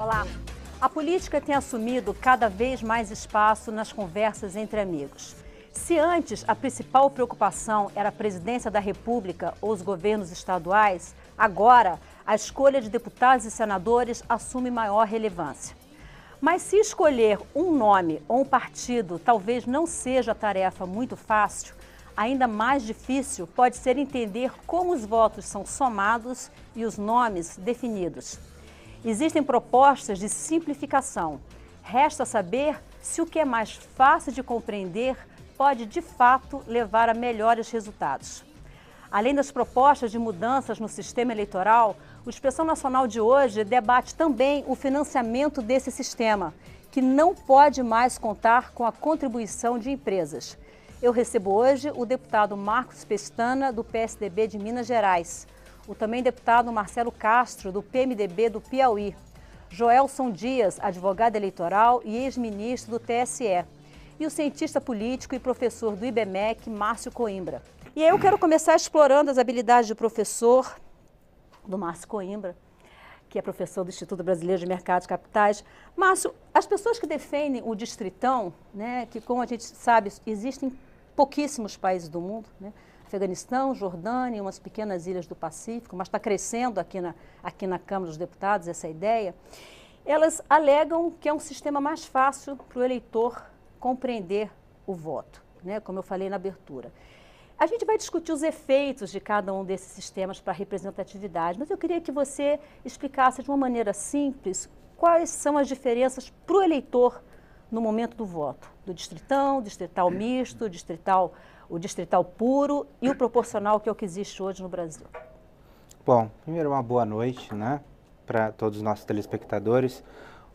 Olá. A política tem assumido cada vez mais espaço nas conversas entre amigos. Se antes a principal preocupação era a presidência da República ou os governos estaduais, agora a escolha de deputados e senadores assume maior relevância. Mas se escolher um nome ou um partido talvez não seja tarefa muito fácil, ainda mais difícil pode ser entender como os votos são somados e os nomes definidos. Existem propostas de simplificação. Resta saber se o que é mais fácil de compreender pode, de fato, levar a melhores resultados. Além das propostas de mudanças no sistema eleitoral, o Expressão Nacional de hoje debate também o financiamento desse sistema, que não pode mais contar com a contribuição de empresas. Eu recebo hoje o deputado Marcos Pestana, do PSDB de Minas Gerais, o também deputado Marcelo Castro, do PMDB do Piauí, Joelson Dias, advogado eleitoral e ex-ministro do TSE, e o cientista político e professor do IBMEC, Márcio Coimbra. E aí eu quero começar explorando as habilidades de professor do Márcio Coimbra, que é professor do Instituto Brasileiro de Mercados de Capitais. Márcio, as pessoas que defendem o distritão, né, que como a gente sabe, existem pouquíssimos países do mundo, né, Afeganistão, Jordânia, umas pequenas ilhas do Pacífico, mas está crescendo aqui na Câmara dos Deputados essa ideia, elas alegam que é um sistema mais fácil para o eleitor compreender o voto, né, como eu falei na abertura. A gente vai discutir os efeitos de cada um desses sistemas para a representatividade, mas eu queria que você explicasse de uma maneira simples quais são as diferenças para o eleitor no momento do voto, do distritão, distrital misto, o distrital puro e o proporcional, que é o que existe hoje no Brasil. Bom, primeiro uma boa noite, né, para todos os nossos telespectadores.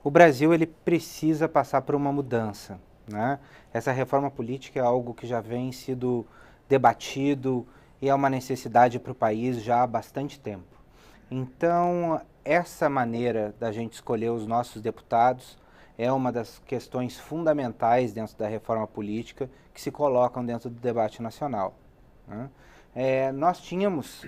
O Brasil, ele precisa passar por uma mudança, né? Essa reforma política é algo que já vem sido debatido e é uma necessidade para o país já há bastante tempo. Então, essa maneira da gente escolher os nossos deputados é uma das questões fundamentais dentro da reforma política que se colocam dentro do debate nacional, né? Nós tínhamos,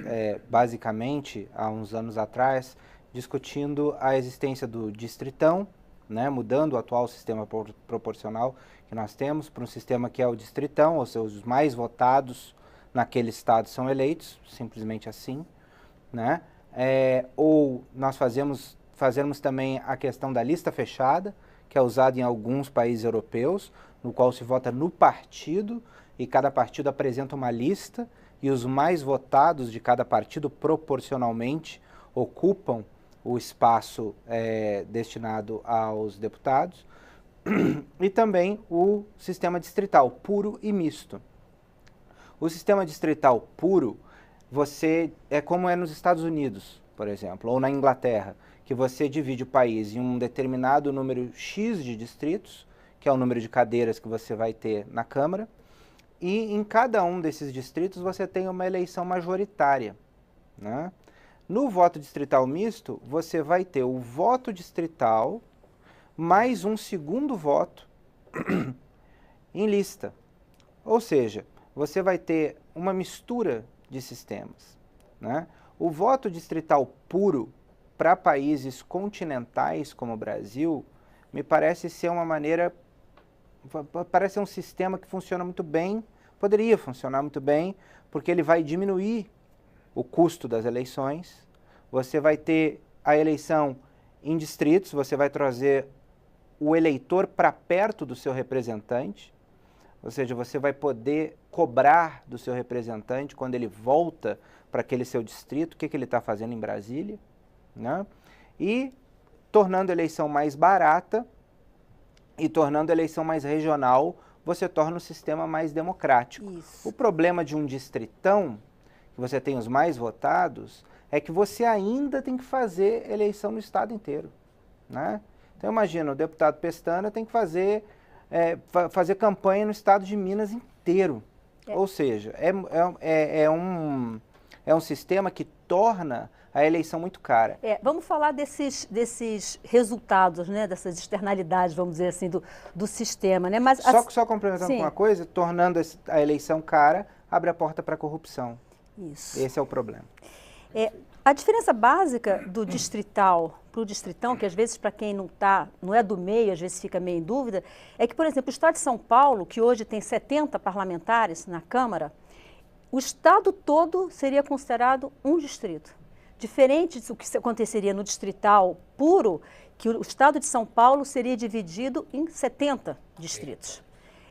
basicamente, há uns anos atrás, discutindo a existência do distritão, né, mudando o atual sistema proporcional que nós temos para um sistema que é o distritão, ou seja, os mais votados naquele estado são eleitos, simplesmente assim, né? Ou nós fazemos também a questão da lista fechada, que é usada em alguns países europeus, no qual se vota no partido e cada partido apresenta uma lista e os mais votados de cada partido proporcionalmente ocupam o espaço destinado aos deputados, e também o sistema distrital puro e misto. O sistema distrital puro, é como é nos Estados Unidos, por exemplo, ou na Inglaterra, que você divide o país em um determinado número X de distritos, que é o número de cadeiras que você vai ter na Câmara, e em cada um desses distritos você tem uma eleição majoritária, né? No voto distrital misto, você vai ter o voto distrital mais um segundo voto em lista. Ou seja, você vai ter uma mistura de sistemas, né? O voto distrital puro para países continentais como o Brasil, me parece ser uma maneira, parece ser um sistema que funciona muito bem, poderia funcionar muito bem, porque ele vai diminuir o custo das eleições, você vai ter a eleição em distritos, você vai trazer o eleitor para perto do seu representante, ou seja, você vai poder cobrar do seu representante quando ele volta para aquele seu distrito, o que ele está fazendo em Brasília, né? E tornando a eleição mais barata e tornando a eleição mais regional, você torna o sistema mais democrático. Isso. O problema de um distritão, que você tem os mais votados, é que você ainda tem que fazer eleição no estado inteiro, né? Então imagina, o deputado Pestana tem que fazer campanha no estado de Minas inteiro. Ou seja, é um sistema que torna a eleição muito cara. Vamos falar desses resultados, né, dessas externalidades, vamos dizer assim, do sistema, né? Mas só complementando com uma coisa, tornando a eleição cara, abre a porta para a corrupção. Isso. Esse é o problema. A diferença básica do distrital para o distritão, que às vezes para quem não é do meio, às vezes fica meio em dúvida, é que, por exemplo, o estado de São Paulo, que hoje tem 70 parlamentares na Câmara, o estado todo seria considerado um distrito. Diferente do que aconteceria no distrital puro, que o estado de São Paulo seria dividido em 70 distritos.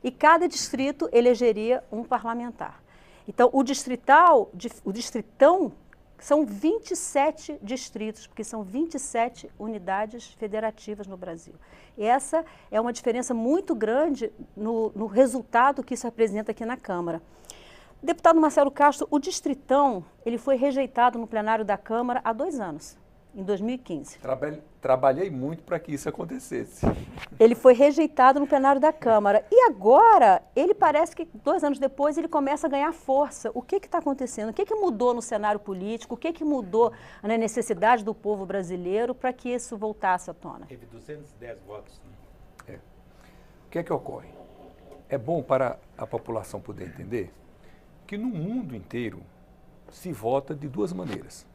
E cada distrito elegeria um parlamentar. Então, o distritão são 27 distritos, porque são 27 unidades federativas no Brasil. E essa é uma diferença muito grande no resultado que isso representa aqui na Câmara. Deputado Marcelo Castro, o distritão ele foi rejeitado no plenário da Câmara há 2 anos, em 2015. Trabalhei muito para que isso acontecesse. Ele foi rejeitado no plenário da Câmara. E agora, ele parece que 2 anos depois, ele começa a ganhar força. O que está acontecendo? O que mudou no cenário político? O que mudou na necessidade do povo brasileiro para que isso voltasse à tona? Teve 210 votos. Né? O que é que ocorre? É bom para a população poder entender que no mundo inteiro se vota de 2 maneiras.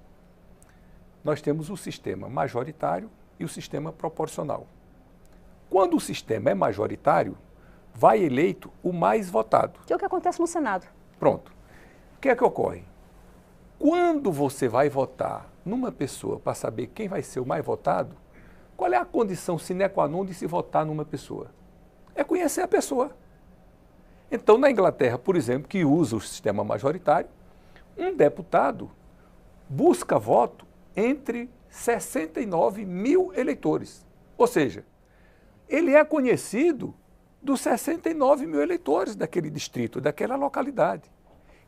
Nós temos o sistema majoritário e o sistema proporcional. Quando o sistema é majoritário, vai eleito o mais votado. Que é o que acontece no Senado. Pronto. O que é que ocorre? Quando você vai votar numa pessoa para saber quem vai ser o mais votado, qual é a condição sine qua non de se votar numa pessoa? É conhecer a pessoa. Então, na Inglaterra, por exemplo, que usa o sistema majoritário, um deputado busca voto entre 69 mil eleitores. Ou seja, ele é conhecido dos 69 mil eleitores daquele distrito, daquela localidade.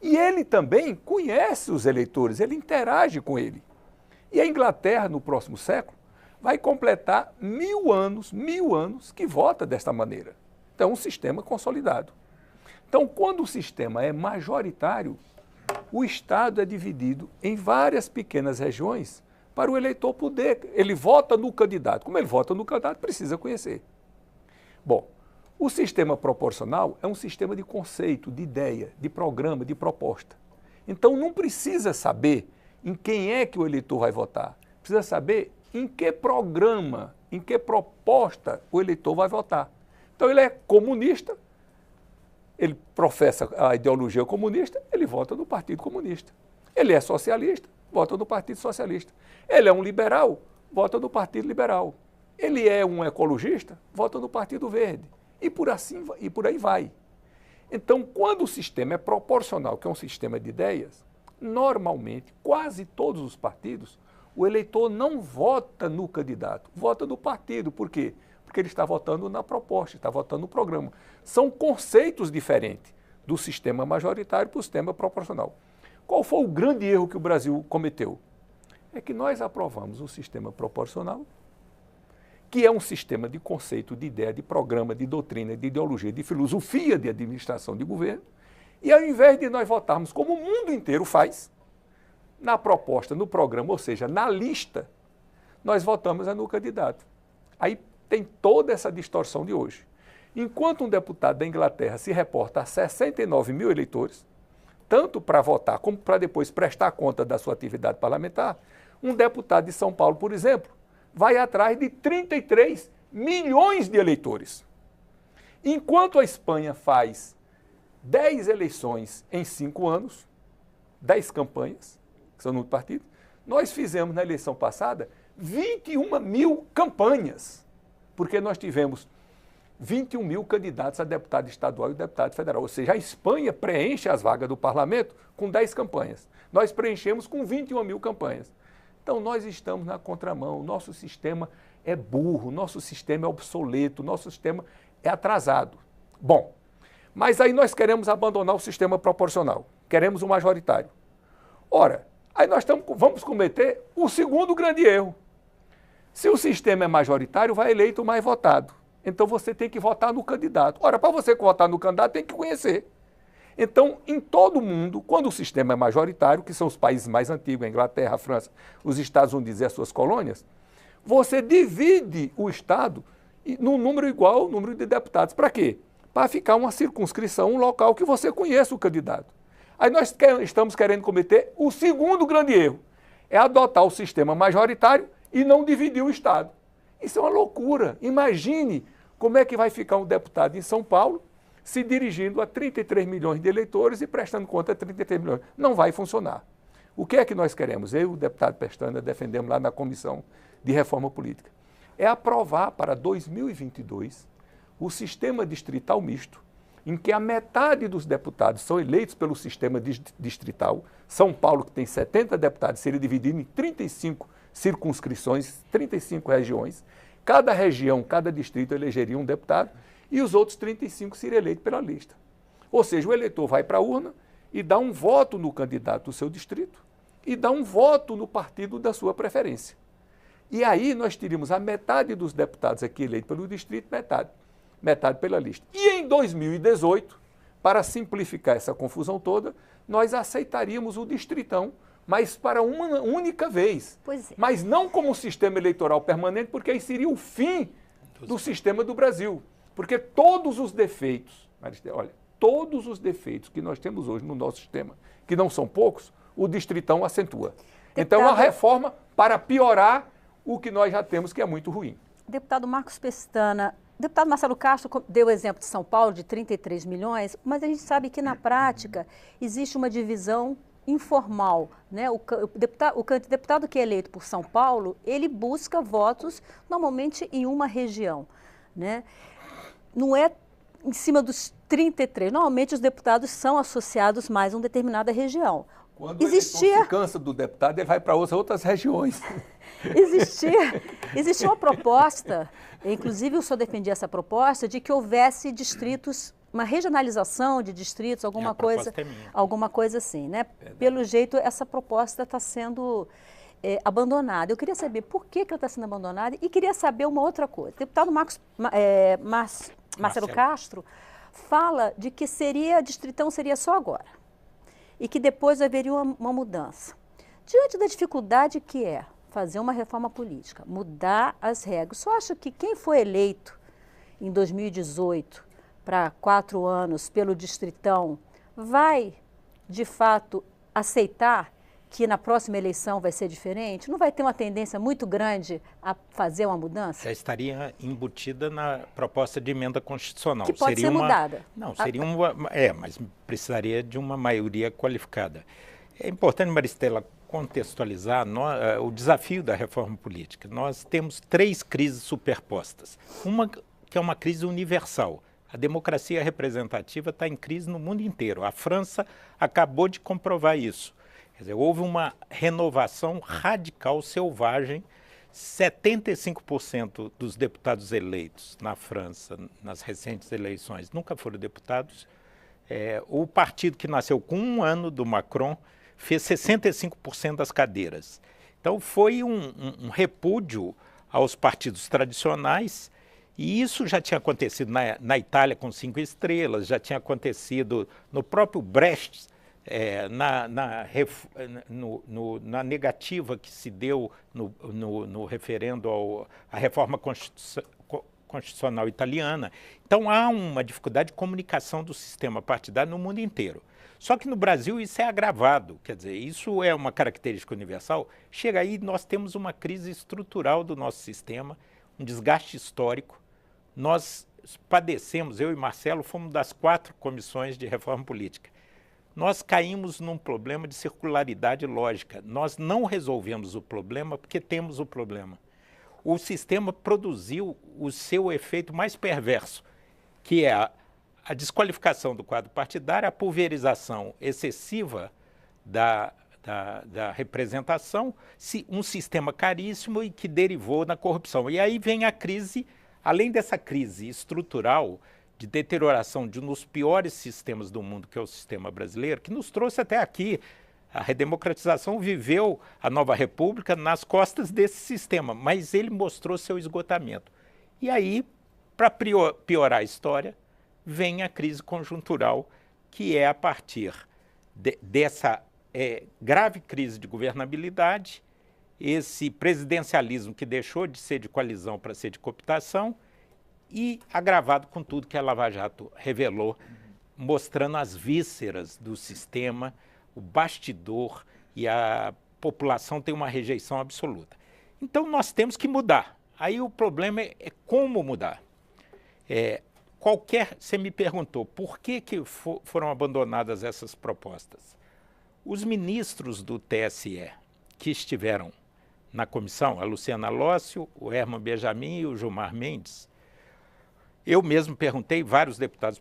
E ele também conhece os eleitores, ele interage com ele. E a Inglaterra, no próximo século, vai completar 1000 anos que vota desta maneira. Então, é um sistema consolidado. Então, quando o sistema é majoritário, o Estado é dividido em várias pequenas regiões para o eleitor poder. Ele vota no candidato. Como ele vota no candidato, precisa conhecer. Bom, o sistema proporcional é um sistema de conceito, de ideia, de programa, de proposta. Então, não precisa saber em quem é que o eleitor vai votar. Precisa saber em que programa, em que proposta o eleitor vai votar. Então, ele é comunista, ele professa a ideologia comunista, ele vota no Partido Comunista. Ele é socialista, vota no Partido Socialista. Ele é um liberal, vota no Partido Liberal. Ele é um ecologista, vota no Partido Verde. E por aí vai. Então, quando o sistema é proporcional, que é um sistema de ideias, normalmente, quase todos os partidos, o eleitor não vota no candidato, vota no partido. Por quê? Porque ele está votando na proposta, está votando no programa. São conceitos diferentes do sistema majoritário para o sistema proporcional. Qual foi o grande erro que o Brasil cometeu? É que nós aprovamos um sistema proporcional, que é um sistema de conceito, de ideia, de programa, de doutrina, de ideologia, de filosofia de administração de governo, e ao invés de nós votarmos como o mundo inteiro faz, na proposta, no programa, ou seja, na lista, nós votamos no candidato. Aí tem toda essa distorção de hoje. Enquanto um deputado da Inglaterra se reporta a 69 mil eleitores, tanto para votar como para depois prestar conta da sua atividade parlamentar, um deputado de São Paulo, por exemplo, vai atrás de 33 milhões de eleitores. Enquanto a Espanha faz 10 eleições em 5 anos, 10 campanhas, que são no partido, nós fizemos na eleição passada 21 mil campanhas, porque nós tivemos 21 mil candidatos a deputado estadual e deputado federal. Ou seja, a Espanha preenche as vagas do parlamento com 10 campanhas. Nós preenchemos com 21 mil campanhas. Então, nós estamos na contramão. O nosso sistema é burro, nosso sistema é obsoleto, nosso sistema é atrasado. Bom, mas aí nós queremos abandonar o sistema proporcional. Queremos o majoritário. Ora, aí nós vamos cometer o segundo grande erro. Se o sistema é majoritário, vai eleito o mais votado. Então, você tem que votar no candidato. Ora, para você votar no candidato, tem que conhecer. Então, em todo o mundo, quando o sistema é majoritário, que são os países mais antigos, a Inglaterra, a França, os Estados Unidos e as suas colônias, você divide o Estado num número igual ao número de deputados. Para quê? Para ficar uma circunscrição, um local que você conheça o candidato. Aí nós estamos querendo cometer o segundo grande erro. é adotar o sistema majoritário e não dividir o Estado. Isso é uma loucura. Imagine como é que vai ficar um deputado em São Paulo se dirigindo a 33 milhões de eleitores e prestando conta a 33 milhões. Não vai funcionar. O que é que nós queremos? Eu e o deputado Pestana defendemos lá na Comissão de Reforma Política. É aprovar para 2022 o sistema distrital misto, em que a metade dos deputados são eleitos pelo sistema distrital. São Paulo, que tem 70 deputados, seria dividido em 35 circunscrições, 35 regiões. Cada região, cada distrito elegeria um deputado e os outros 35 seriam eleitos pela lista. Ou seja, o eleitor vai para a urna e dá um voto no candidato do seu distrito e dá um voto no partido da sua preferência. E aí nós teríamos a metade dos deputados aqui eleitos pelo distrito, metade pela lista. E em 2018, para simplificar essa confusão toda, nós aceitaríamos o distritão, mas para uma única vez. Pois é. Mas não como sistema eleitoral permanente, porque aí seria o fim do sistema do Brasil. Porque todos os defeitos, olha, todos os defeitos que nós temos hoje no nosso sistema, que não são poucos, o distritão acentua. Então, é uma reforma para piorar o que nós já temos, que é muito ruim. Deputado Marcos Pestana, deputado Marcelo Castro deu o exemplo de São Paulo, de 33 milhões, mas a gente sabe que, na prática, existe uma divisão informal, né? O deputado que é eleito por São Paulo, ele busca votos normalmente em uma região, né? Não é em cima dos 33. Normalmente os deputados são associados mais a uma determinada região. Quando o eleitor se cansa do deputado, ele vai para outras regiões. Existia uma proposta, inclusive o senhor defendia essa proposta, de que houvesse distritos, uma regionalização de distritos, alguma coisa assim, né? Pelo jeito, essa proposta está sendo abandonada. Eu queria saber por que ela está sendo abandonada e queria saber uma outra coisa. O deputado Marcelo Castro fala de que distritão seria só agora e que depois haveria uma mudança. Diante da dificuldade que é fazer uma reforma política, mudar as regras, só acha que quem foi eleito em 2018 para 4 anos pelo distritão vai, de fato, aceitar que na próxima eleição vai ser diferente? Não vai ter uma tendência muito grande a fazer uma mudança? Já estaria embutida na proposta de emenda constitucional. Que pode ser mudada. Não, seria mas precisaria de uma maioria qualificada. É importante, Maristela, contextualizar o desafio da reforma política. Nós temos 3 crises superpostas. Uma que é uma crise universal. A democracia representativa está em crise no mundo inteiro. A França acabou de comprovar isso. Quer dizer, houve uma renovação radical, selvagem. 75% dos deputados eleitos na França, nas recentes eleições, nunca foram deputados. O partido que nasceu com 1 ano do Macron fez 65% das cadeiras. Então, foi um repúdio aos partidos tradicionais, e isso já tinha acontecido na Itália com 5 estrelas, já tinha acontecido no próprio Brecht, na negativa que se deu no referendo à reforma constitucional italiana. Então, há uma dificuldade de comunicação do sistema partidário no mundo inteiro. Só que no Brasil isso é agravado, quer dizer, isso é uma característica universal. Chega aí, nós temos uma crise estrutural do nosso sistema, um desgaste histórico. Nós padecemos, eu e Marcelo fomos das 4 comissões de reforma política. Nós caímos num problema de circularidade lógica. Nós não resolvemos o problema porque temos o problema. O sistema produziu o seu efeito mais perverso, que é a desqualificação do quadro partidário, a pulverização excessiva da representação, um sistema caríssimo e que derivou na corrupção. E aí vem a crise, além dessa crise estrutural de deterioração de um dos piores sistemas do mundo, que é o sistema brasileiro, que nos trouxe até aqui. A redemocratização viveu a nova república nas costas desse sistema, mas ele mostrou seu esgotamento. E aí, para piorar a história, vem a crise conjuntural, que é a partir dessa grave crise de governabilidade, esse presidencialismo que deixou de ser de coalizão para ser de cooptação, e agravado com tudo que a Lava Jato revelou, mostrando as vísceras do sistema, o bastidor e a população tem uma rejeição absoluta. Então nós temos que mudar. Aí o problema é como mudar. Você me perguntou por que foram abandonadas essas propostas. Os ministros do TSE que estiveram na comissão, a Luciana Lócio, o Herman Benjamin e o Gilmar Mendes, eu mesmo perguntei, vários deputados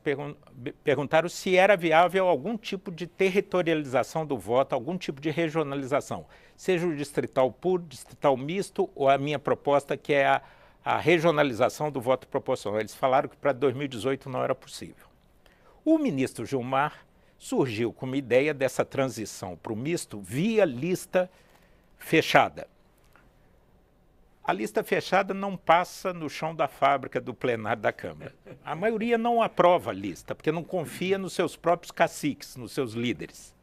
perguntaram se era viável algum tipo de territorialização do voto, algum tipo de regionalização, seja o distrital puro, distrital misto ou a minha proposta que é a regionalização do voto proporcional. Eles falaram que para 2018 não era possível. O ministro Gilmar surgiu com uma ideia dessa transição para o misto via lista fechada. A lista fechada não passa no chão da fábrica do plenário da Câmara. A maioria não aprova a lista, porque não confia nos seus próprios caciques, nos seus líderes.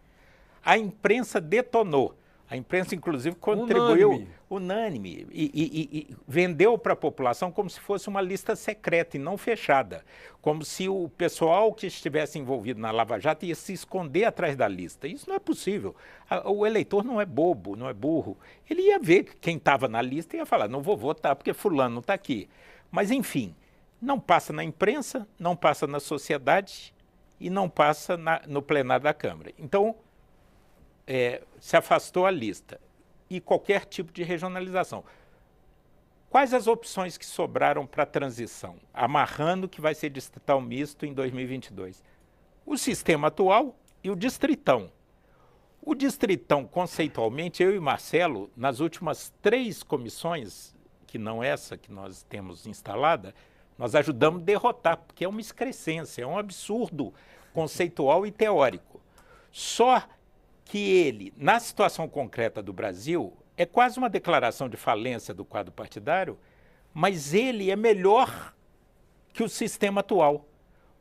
A imprensa detonou. A imprensa, inclusive, contribuiu unânime e vendeu para a população como se fosse uma lista secreta e não fechada. Como se o pessoal que estivesse envolvido na Lava Jato ia se esconder atrás da lista. Isso não é possível. O eleitor não é bobo, não é burro. Ele ia ver quem estava na lista e ia falar, não vou votar porque fulano não está aqui. Mas, enfim, não passa na imprensa, não passa na sociedade e não passa no plenário da Câmara. Então, se afastou a lista e qualquer tipo de regionalização. Quais as opções que sobraram para a transição, amarrando que vai ser distrital misto em 2022? O sistema atual e o distritão. O distritão, conceitualmente, eu e Marcelo, nas últimas 3 comissões, que não essa que nós temos instalada, nós ajudamos a derrotar, porque é uma excrescência, é um absurdo conceitual e teórico. Só que ele, na situação concreta do Brasil, é quase uma declaração de falência do quadro partidário, mas ele é melhor que o sistema atual.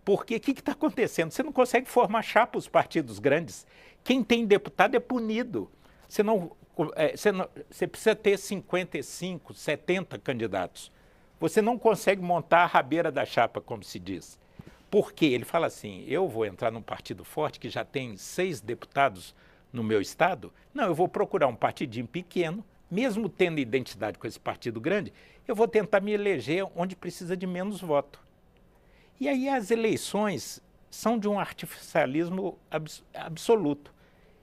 Porque o que está acontecendo? Você não consegue formar chapa os partidos grandes. Quem tem deputado é punido. Você precisa ter 55, 70 candidatos. Você não consegue montar a rabeira da chapa, como se diz. Por quê? Ele fala assim, eu vou entrar num partido forte que já tem 6 deputados no meu estado? Não, eu vou procurar um partidinho pequeno, mesmo tendo identidade com esse partido grande, eu vou tentar me eleger onde precisa de menos voto. E aí as eleições são de um artificialismo absoluto.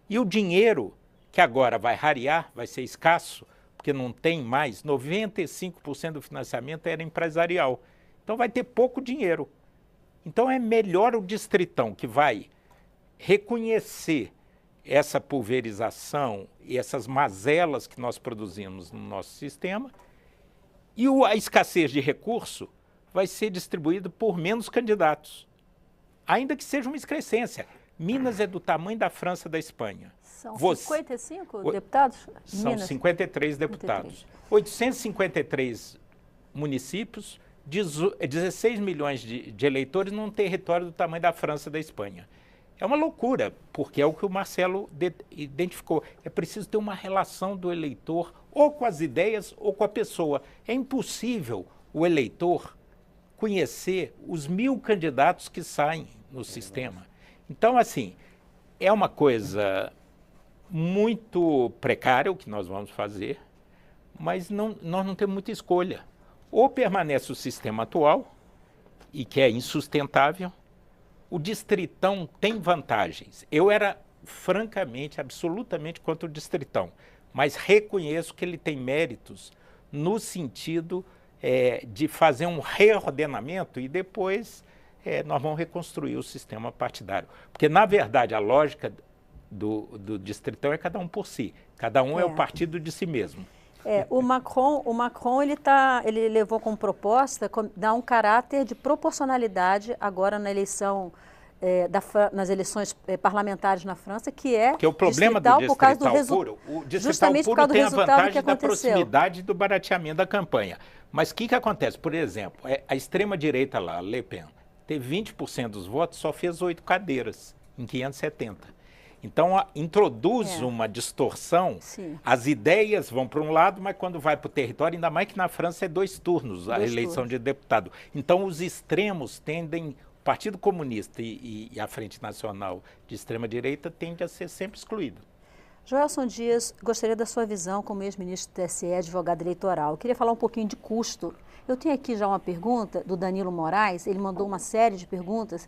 E o dinheiro, que agora vai rarear, vai ser escasso, porque não tem mais, 95% do financiamento era empresarial. Então vai ter pouco dinheiro. Então é melhor o distritão que vai reconhecer essa pulverização e essas mazelas que nós produzimos no nosso sistema, e a escassez de recurso vai ser distribuída por menos candidatos, ainda que seja uma excrescência. Minas é do tamanho da França e da Espanha. São 55 deputados? São Minas. 53 deputados. 853 municípios, 16 milhões de eleitores num território do tamanho da França e da Espanha. É uma loucura, porque é o que o Marcelo identificou. É preciso ter uma relação do eleitor ou com as ideias ou com a pessoa. É impossível o eleitor conhecer os 1000 candidatos que saem no sistema. Então, assim, é uma coisa muito precária o que nós vamos fazer, mas nós não temos muita escolha. Ou permanece o sistema atual, e que é insustentável. O distritão tem vantagens. Eu era, francamente, absolutamente contra o distritão, mas reconheço que ele tem méritos no sentido de fazer um reordenamento e depois nós vamos reconstruir o sistema partidário. Porque, na verdade, a lógica do distritão é cada um por si. Cada um é o partido de si mesmo. O Macron ele levou como proposta dar um caráter de proporcionalidade agora na eleição, nas eleições parlamentares na França, que é o problema do distrital puro, o distrital puro tem a vantagem da proximidade do barateamento da campanha. Mas o que acontece? Por exemplo, a extrema-direita lá, Le Pen, teve 20% dos votos, só fez 8 cadeiras em 570. Então, introduz uma distorção. Sim. As ideias vão para um lado, mas quando vai para o território, ainda mais que na França é 2 turnos a eleição de deputado. Então, os extremos tendem, o Partido Comunista e a Frente Nacional de extrema-direita tende a ser sempre excluído. Joelson Dias, gostaria da sua visão como ex-ministro do TSE, advogado eleitoral. Eu queria falar um pouquinho de custo. Eu tenho aqui já uma pergunta do Danilo Moraes, ele mandou uma série de perguntas,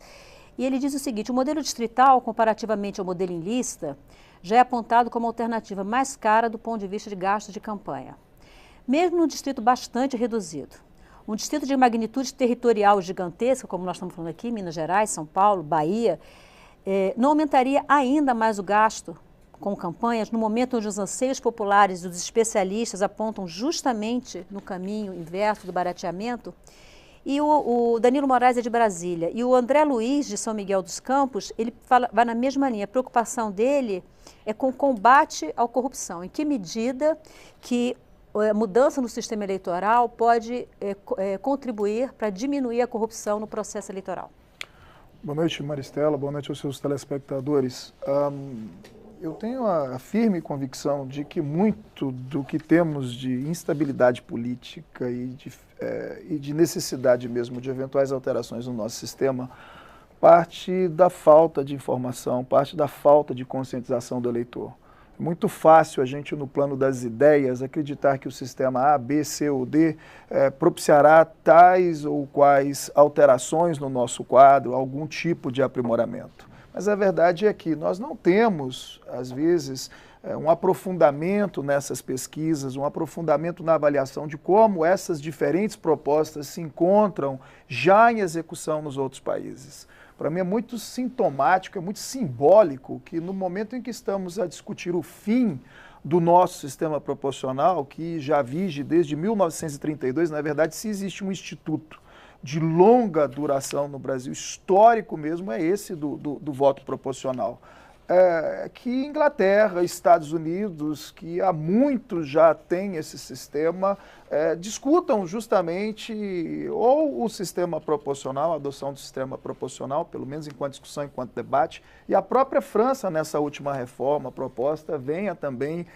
e ele diz o seguinte: o modelo distrital, comparativamente ao modelo em lista, já é apontado como a alternativa mais cara do ponto de vista de gastos de campanha. Mesmo num distrito bastante reduzido. Um distrito de magnitude territorial gigantesca, como nós estamos falando aqui, Minas Gerais, São Paulo, Bahia, não aumentaria ainda mais o gasto com campanhas no momento onde os anseios populares dos especialistas apontam justamente no caminho inverso do barateamento? E o Danilo Moraes é de Brasília. E o André Luiz, de São Miguel dos Campos, ele vai na mesma linha. A preocupação dele é com o combate à corrupção. Em que medida que a mudança no sistema eleitoral pode contribuir para diminuir a corrupção no processo eleitoral? Boa noite, Maristela. Boa noite aos seus telespectadores. Eu tenho a firme convicção de que muito do que temos de instabilidade política e de necessidade mesmo de eventuais alterações no nosso sistema parte da falta de informação, parte da falta de conscientização do eleitor. É muito fácil a gente, no plano das ideias, acreditar que o sistema A, B, C ou D propiciará tais ou quais alterações no nosso quadro, algum tipo de aprimoramento. Mas a verdade é que nós não temos, às vezes, um aprofundamento nessas pesquisas, um aprofundamento na avaliação de como essas diferentes propostas se encontram já em execução nos outros países. Para mim é muito sintomático, é muito simbólico que no momento em que estamos a discutir o fim do nosso sistema proporcional, que já vige desde 1932, na verdade, se existe um instituto de longa duração no Brasil, histórico mesmo, é esse do voto proporcional. Que Inglaterra, Estados Unidos, que há muito já tem esse sistema, discutam justamente ou o sistema proporcional, a adoção do sistema proporcional, pelo menos enquanto discussão, enquanto debate, e a própria França, nessa última reforma proposta, venha também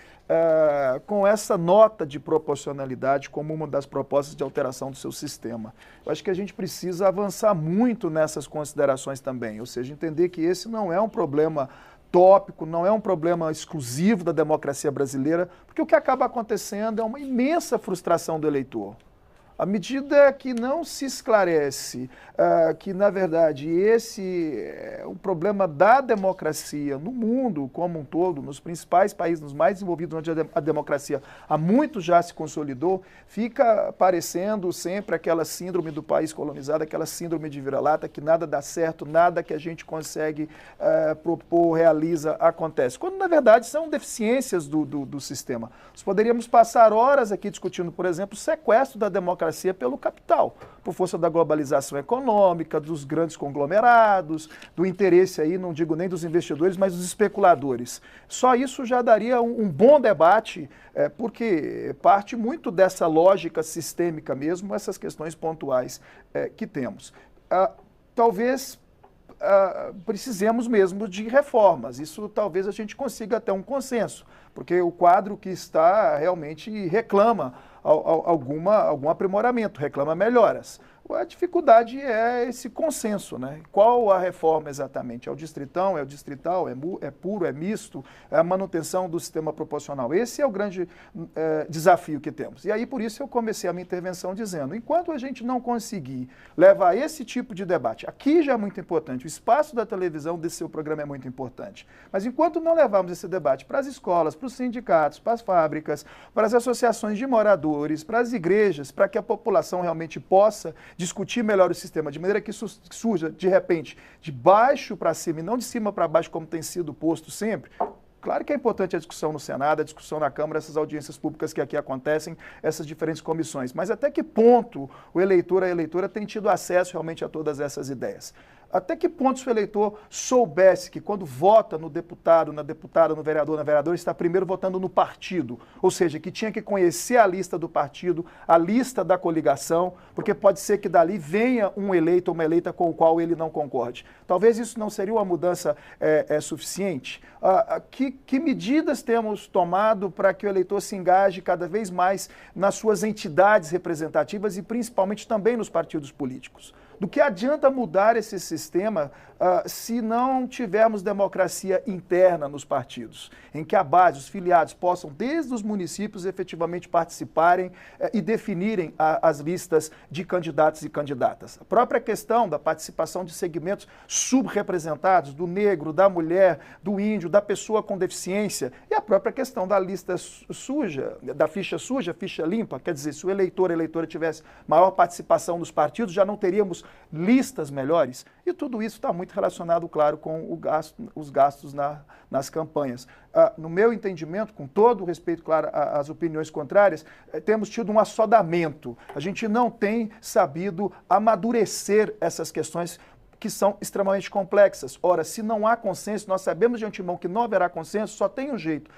com essa nota de proporcionalidade como uma das propostas de alteração do seu sistema. Eu acho que a gente precisa avançar muito nessas considerações também, ou seja, entender que esse não é um problema tópico, não é um problema exclusivo da democracia brasileira, porque o que acaba acontecendo é uma imensa frustração do eleitor. À medida que não se esclarece que, na verdade, esse é um problema da democracia no mundo como um todo, nos principais países, nos mais desenvolvidos, onde a democracia há muito já se consolidou, fica parecendo sempre aquela síndrome do país colonizado, aquela síndrome de vira-lata, que nada dá certo, nada que a gente consegue propor, realiza, acontece. Quando, na verdade, são deficiências do sistema. Nós poderíamos passar horas aqui discutindo, por exemplo, o sequestro da democracia pelo capital, por força da globalização econômica, dos grandes conglomerados, do interesse aí, não digo nem dos investidores, mas dos especuladores. Só isso já daria um bom debate, porque parte muito dessa lógica sistêmica mesmo, essas questões pontuais que temos. Talvez precisemos mesmo de reformas, isso talvez a gente consiga até um consenso, porque o quadro que está realmente reclama algum aprimoramento, reclama melhoras. A dificuldade é esse consenso, né? Qual a reforma exatamente? É o distritão, é o distrital, é puro, é misto, é a manutenção do sistema proporcional. Esse é o grande desafio que temos. E aí, por isso, eu comecei a minha intervenção dizendo, enquanto a gente não conseguir levar esse tipo de debate, aqui já é muito importante, o espaço da televisão desse seu programa é muito importante, mas enquanto não levarmos esse debate para as escolas, para os sindicatos, para as fábricas, para as associações de moradores, para as igrejas, para que a população realmente possa discutir melhor o sistema, de maneira que isso surja, de repente, de baixo para cima e não de cima para baixo, como tem sido posto sempre. Claro que é importante a discussão no Senado, a discussão na Câmara, essas audiências públicas que aqui acontecem, essas diferentes comissões. Mas até que ponto o eleitor, a eleitora, tem tido acesso realmente a todas essas ideias? Até que ponto se o eleitor soubesse que quando vota no deputado, na deputada, no vereador, na vereadora, está primeiro votando no partido, ou seja, que tinha que conhecer a lista do partido, a lista da coligação, porque pode ser que dali venha um eleito ou uma eleita com o qual ele não concorde. Talvez isso não seria uma mudança suficiente? Que medidas temos tomado para que o eleitor se engaje cada vez mais nas suas entidades representativas e principalmente também nos partidos políticos? Do que adianta mudar esse sistema se não tivermos democracia interna nos partidos, em que a base, os filiados, possam, desde os municípios, efetivamente participarem e definirem as listas de candidatos e candidatas. A própria questão da participação de segmentos subrepresentados, do negro, da mulher, do índio, da pessoa com deficiência, e a própria questão da lista suja, da ficha suja, ficha limpa, quer dizer, se o eleitor, a eleitora tivesse maior participação nos partidos, já não teríamos listas melhores, e tudo isso está muito relacionado, claro, com os gastos nas campanhas. No meu entendimento, com todo o respeito, claro, às opiniões contrárias, temos tido um assodamento. A gente não tem sabido amadurecer essas questões que são extremamente complexas. Ora, se não há consenso, nós sabemos de antemão que não haverá consenso, só tem um jeito.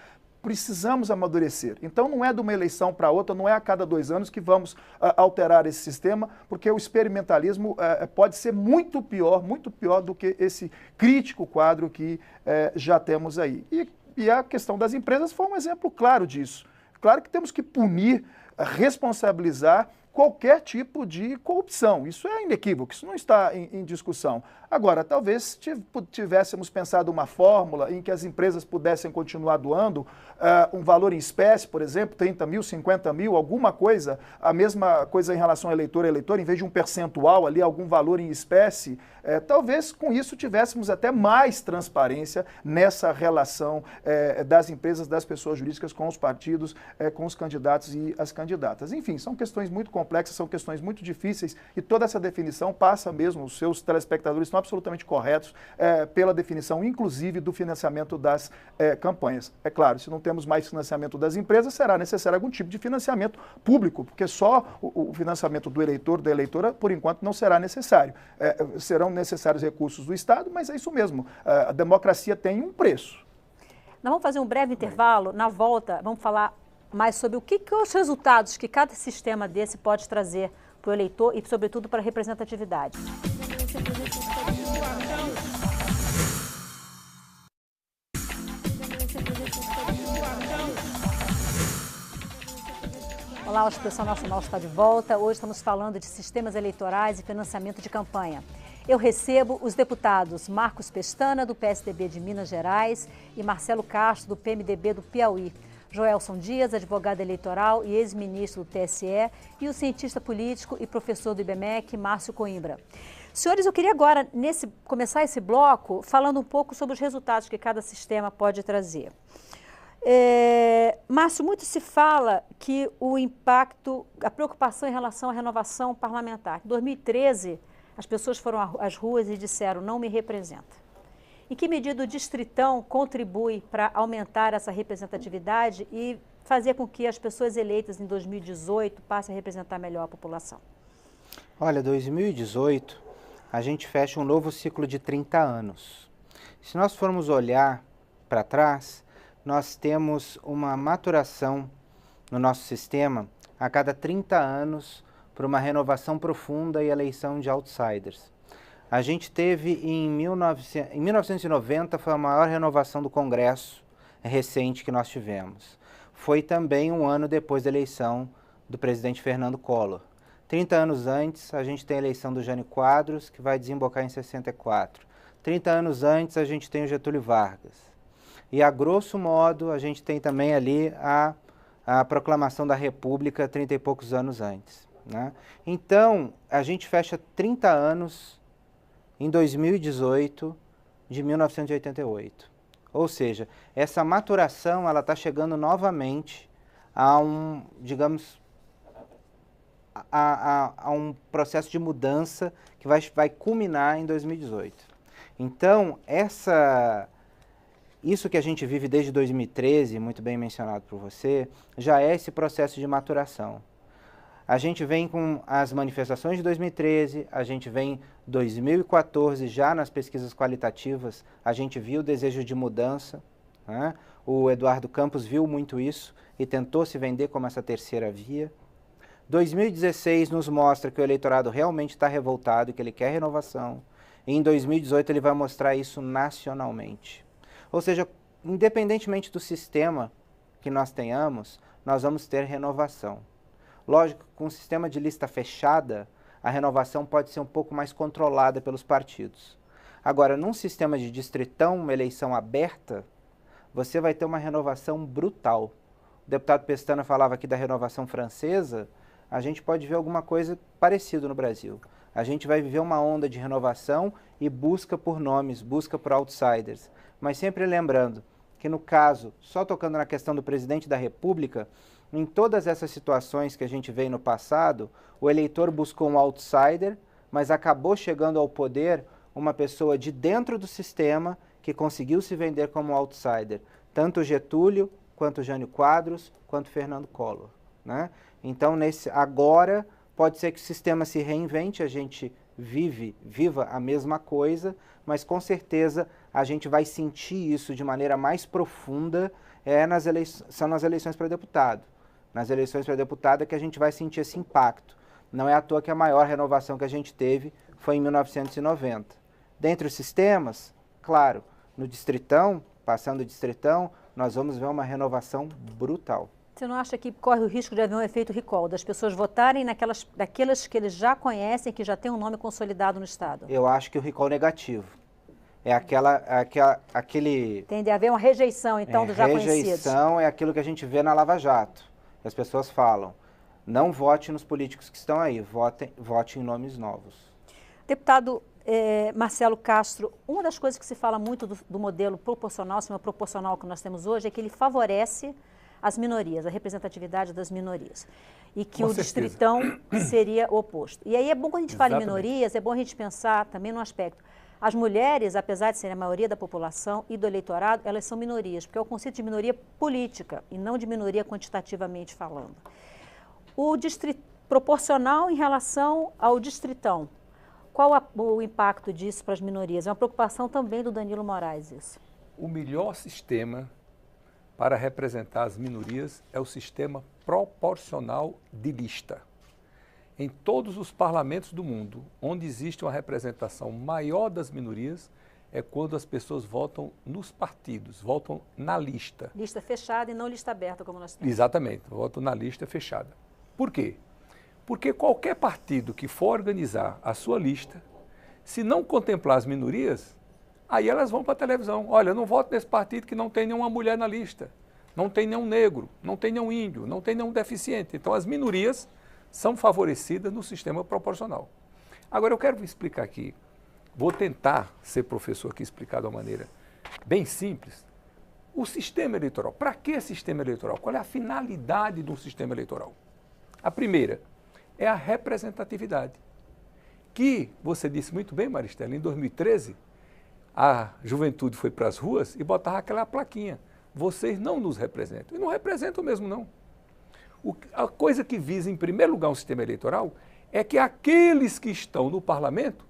Precisamos amadurecer. Então não é de uma eleição para outra, não é a cada 2 anos que vamos alterar esse sistema, porque o experimentalismo pode ser muito pior do que esse crítico quadro que já temos aí. E a questão das empresas foi um exemplo claro disso. Claro que temos que punir, responsabilizar qualquer tipo de corrupção. Isso é inequívoco, isso não está em discussão. Agora, talvez tivéssemos pensado uma fórmula em que as empresas pudessem continuar doando um valor em espécie, por exemplo, 30 mil, 50 mil, alguma coisa, a mesma coisa em relação a eleitor, em vez de um percentual ali, algum valor em espécie, talvez com isso tivéssemos até mais transparência nessa relação das empresas, das pessoas jurídicas com os partidos, com os candidatos e as candidatas. Enfim, são questões muito complexas, são questões muito difíceis e toda essa definição passa mesmo, os seus telespectadores estão absolutamente corretos pela definição, inclusive, do financiamento das campanhas. É claro, se não temos mais financiamento das empresas, será necessário algum tipo de financiamento público, porque só o financiamento do eleitor, da eleitora, por enquanto, não será necessário. Serão necessários recursos do Estado, mas é isso mesmo, a democracia tem um preço. Nós vamos fazer um breve intervalo, na volta vamos falar mais sobre o que os resultados que cada sistema desse pode trazer para o eleitor e, sobretudo, para a representatividade. Olá, a Expressão Nacional está de volta. Hoje estamos falando de sistemas eleitorais e financiamento de campanha. Eu recebo os deputados Marcos Pestana, do PSDB de Minas Gerais, e Marcelo Castro, do PMDB do Piauí. Joelson Dias, advogado eleitoral e ex-ministro do TSE, e o cientista político e professor do IBMEC, Márcio Coimbra. Senhores, eu queria agora começar esse bloco falando um pouco sobre os resultados que cada sistema pode trazer. Márcio, muito se fala que o impacto, a preocupação em relação à renovação parlamentar. Em 2013, as pessoas foram às ruas e disseram, não me representa. Em que medida o Distritão contribui para aumentar essa representatividade e fazer com que as pessoas eleitas em 2018 passem a representar melhor a população? Olha, 2018, a gente fecha um novo ciclo de 30 anos. Se nós formos olhar para trás, nós temos uma maturação no nosso sistema a cada 30 anos por uma renovação profunda e eleição de outsiders. A gente teve em 1990, foi a maior renovação do Congresso recente que nós tivemos. Foi também um ano depois da eleição do presidente Fernando Collor. 30 anos antes, a gente tem a eleição do Jânio Quadros, que vai desembocar em 64. 30 anos antes, a gente tem o Getúlio Vargas. E, a grosso modo, a gente tem também ali a proclamação da República 30 e poucos anos antes, né? Então, a gente fecha 30 anos em 2018 de 1988. Ou seja, essa maturação ela está chegando novamente a um, digamos, a um processo de mudança que vai culminar em 2018. Então, isso que a gente vive desde 2013, muito bem mencionado por você, já é esse processo de maturação. A gente vem com as manifestações de 2013, a gente vem em 2014, já nas pesquisas qualitativas, a gente viu o desejo de mudança, né? O Eduardo Campos viu muito isso e tentou se vender como essa terceira via. 2016 nos mostra que o eleitorado realmente está revoltado e que ele quer renovação. E em 2018 ele vai mostrar isso nacionalmente. Ou seja, independentemente do sistema que nós tenhamos, nós vamos ter renovação. Lógico, com um sistema de lista fechada, a renovação pode ser um pouco mais controlada pelos partidos. Agora, num sistema de distritão, uma eleição aberta, você vai ter uma renovação brutal. O deputado Pestana falava aqui da renovação francesa, a gente pode ver alguma coisa parecida no Brasil. A gente vai viver uma onda de renovação e busca por nomes, busca por outsiders. Mas sempre lembrando que no caso, só tocando na questão do presidente da República, em todas essas situações que a gente vê no passado, o eleitor buscou um outsider, mas acabou chegando ao poder uma pessoa de dentro do sistema que conseguiu se vender como outsider. Tanto Getúlio, quanto Jânio Quadros, quanto Fernando Collor, né? Então, agora, pode ser que o sistema se reinvente, a gente viva a mesma coisa, mas com certeza a gente vai sentir isso de maneira mais profunda são nas eleições para deputado. Nas eleições para deputado é que a gente vai sentir esse impacto. Não é à toa que a maior renovação que a gente teve foi em 1990. Dentre os sistemas, claro, no distritão, passando o distritão, nós vamos ver uma renovação brutal. Você não acha que corre o risco de haver um efeito recall, das pessoas votarem daquelas que eles já conhecem, que já têm um nome consolidado no Estado? Eu acho que o recall negativo. É aquele... Tende a haver uma rejeição, então, dos já conhecidos. Rejeição é aquilo que a gente vê na Lava Jato. As pessoas falam, não vote nos políticos que estão aí, vote em nomes novos. Deputado Marcelo Castro, uma das coisas que se fala muito do modelo proporcional, sistema proporcional que nós temos hoje, é que ele favorece as minorias, a representatividade das minorias. E que o distritão seria o oposto. E aí é bom, quando a gente fala em minorias, é bom a gente pensar também no aspecto. As mulheres, apesar de serem a maioria da população e do eleitorado, elas são minorias, porque é o conceito de minoria política e não de minoria quantitativamente falando. O proporcional em relação ao distritão, qual o impacto disso para as minorias? É uma preocupação também do Danilo Moraes isso. O melhor sistema para representar as minorias é o sistema proporcional de lista. Em todos os parlamentos do mundo, onde existe uma representação maior das minorias, é quando as pessoas votam nos partidos, votam na lista. Lista fechada e não lista aberta, como nós temos. Exatamente, votam na lista fechada. Por quê? Porque qualquer partido que for organizar a sua lista, se não contemplar as minorias, aí elas vão para a televisão. Olha, eu não voto nesse partido que não tem nenhuma mulher na lista, não tem nenhum negro, não tem nenhum índio, não tem nenhum deficiente. Então as minorias são favorecidas no sistema proporcional. Agora eu quero explicar aqui, vou tentar ser professor aqui, explicar de uma maneira bem simples, o sistema eleitoral. Para que sistema eleitoral? Qual é a finalidade de um sistema eleitoral? A primeira é a representatividade, que você disse muito bem, Maristela, em 2013, a juventude foi para as ruas e botava aquela plaquinha, vocês não nos representam. E não representam mesmo, não. A coisa que visa, em primeiro lugar, um sistema eleitoral é que aqueles que estão no parlamento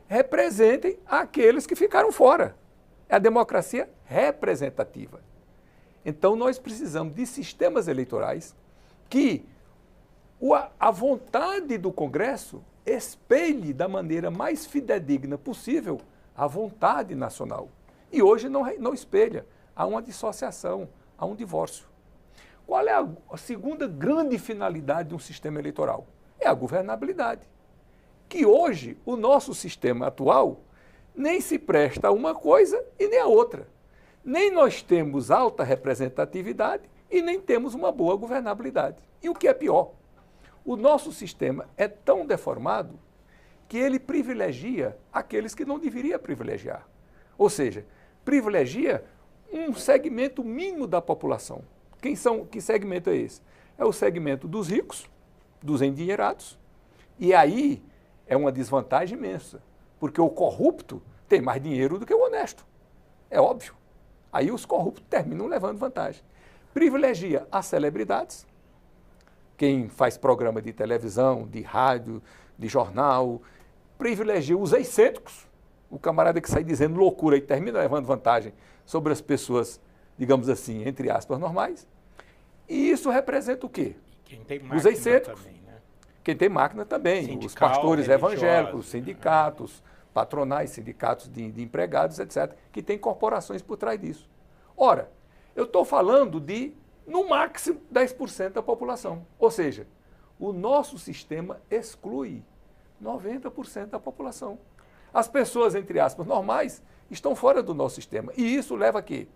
representem aqueles que ficaram fora. É a democracia representativa. Então, nós precisamos de sistemas eleitorais que a vontade do Congresso espelhe da maneira mais fidedigna possível a vontade nacional. E hoje não espelha. Há uma dissociação, há um divórcio. Qual é a segunda grande finalidade de um sistema eleitoral? É a governabilidade. Que hoje, o nosso sistema atual nem se presta a uma coisa e nem a outra. Nem nós temos alta representatividade e nem temos uma boa governabilidade. E o que é pior, o nosso sistema é tão deformado que ele privilegia aqueles que não deveria privilegiar. Ou seja, privilegia um segmento mínimo da população. Que segmento é esse? É o segmento dos ricos, dos endinheirados. E aí é uma desvantagem imensa, porque o corrupto tem mais dinheiro do que o honesto. É óbvio. Aí os corruptos terminam levando vantagem. Privilegia as celebridades, quem faz programa de televisão, de rádio, de jornal, privilegia os excêntricos, o camarada que sai dizendo loucura e termina levando vantagem sobre as pessoas, digamos assim, entre aspas, normais. E isso representa o quê? Quem tem máquina os excêntricos. Também, né? Quem tem máquina também, Sindical, os pastores evangélicos, religiosos, sindicatos, patronais, sindicatos de empregados, etc., que têm corporações por trás disso. Ora, eu estou falando de, no máximo, 10% da população. Ou seja, o nosso sistema exclui 90% da população. As pessoas, entre aspas, normais, estão fora do nosso sistema. E isso leva a quê?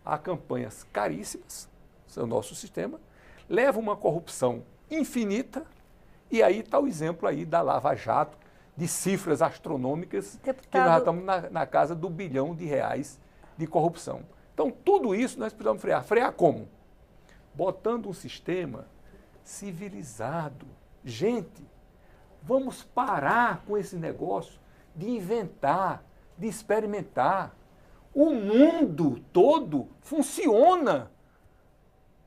A campanhas caríssimas, esse é o nosso sistema, leva uma corrupção infinita, e aí está o exemplo aí da Lava Jato, de cifras astronômicas, Deputado... que nós estamos na casa do R$ 1 bilhão de corrupção. Então, tudo isso nós precisamos frear. Frear como? Botando um sistema civilizado. Gente, vamos parar com esse negócio de inventar, de experimentar. O mundo todo funciona